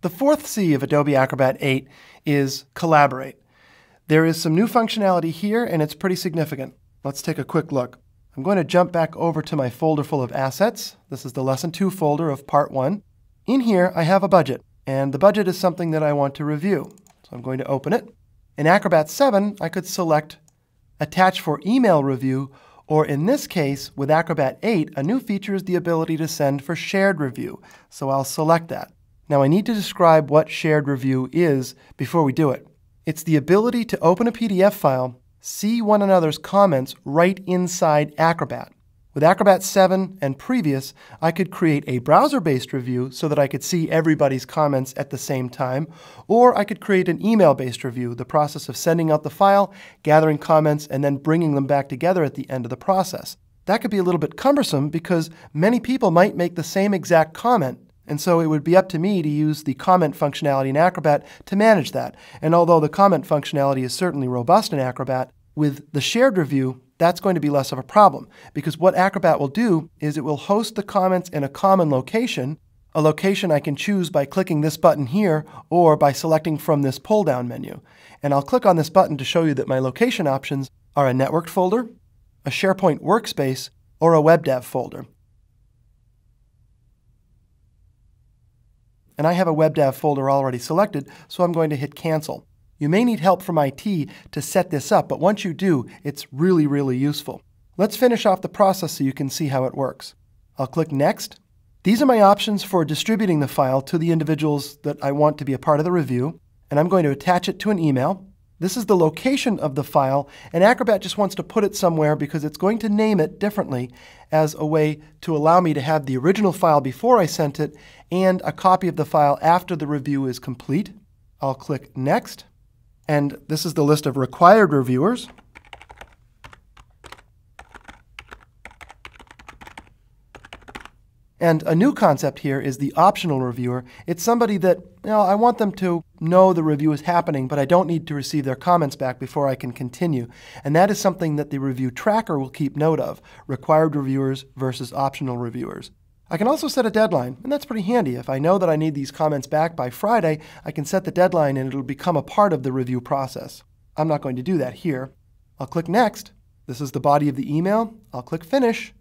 The fourth C of Adobe Acrobat 8 is Collaborate. There is some new functionality here, and it's pretty significant. Let's take a quick look. I'm going to jump back over to my folder full of assets. This is the Lesson 2 folder of Part 1. In here, I have a budget, and the budget is something that I want to review. So I'm going to open it. In Acrobat 7, I could select Attach for Email Review, or in this case, with Acrobat 8, a new feature is the ability to send for shared review. So I'll select that. Now I need to describe what shared review is before we do it. It's the ability to open a PDF file, see one another's comments right inside Acrobat. With Acrobat 7 and previous, I could create a browser-based review so that I could see everybody's comments at the same time, or I could create an email-based review, the process of sending out the file, gathering comments, and then bringing them back together at the end of the process. That could be a little bit cumbersome because many people might make the same exact comment, and so it would be up to me to use the comment functionality in Acrobat to manage that. And although the comment functionality is certainly robust in Acrobat, with the shared review, that's going to be less of a problem, because what Acrobat will do is it will host the comments in a common location, a location I can choose by clicking this button here or by selecting from this pull-down menu. And I'll click on this button to show you that my location options are a networked folder, a SharePoint workspace, or a WebDAV folder. And I have a WebDAV folder already selected, so I'm going to hit Cancel. You may need help from IT to set this up, but once you do, it's really, really useful. Let's finish off the process so you can see how it works. I'll click Next. These are my options for distributing the file to the individuals that I want to be a part of the review, and I'm going to attach it to an email. This is the location of the file, and Acrobat just wants to put it somewhere because it's going to name it differently as a way to allow me to have the original file before I sent it and a copy of the file after the review is complete. I'll click Next. And this is the list of required reviewers. And a new concept here is the optional reviewer. It's somebody that, I want them to know the review is happening, but I don't need to receive their comments back before I can continue. And that is something that the review tracker will keep note of, required reviewers versus optional reviewers. I can also set a deadline, and that's pretty handy. If I know that I need these comments back by Friday, I can set the deadline and it'll become a part of the review process. I'm not going to do that here. I'll click Next. This is the body of the email. I'll click Finish.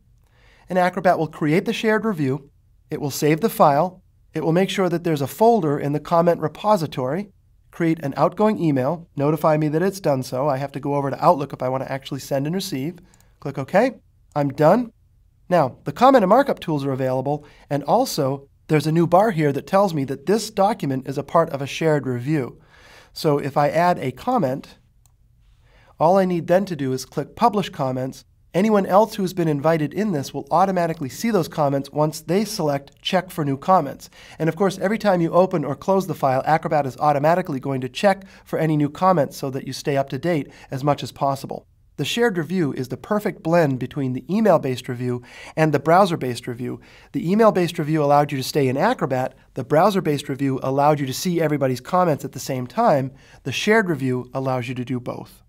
And Acrobat will create the shared review. It will save the file. It will make sure that there's a folder in the comment repository, create an outgoing email, notify me that it's done so. I have to go over to Outlook if I want to actually send and receive. Click OK. I'm done. Now, the comment and markup tools are available, and also there's a new bar here that tells me that this document is a part of a shared review. So if I add a comment, all I need then to do is click Publish Comments. Anyone else who's been invited in this will automatically see those comments once they select Check for New Comments. And of course, every time you open or close the file, Acrobat is automatically going to check for any new comments so that you stay up to date as much as possible. The shared review is the perfect blend between the email-based review and the browser-based review. The email-based review allowed you to stay in Acrobat. The browser-based review allowed you to see everybody's comments at the same time. The shared review allows you to do both.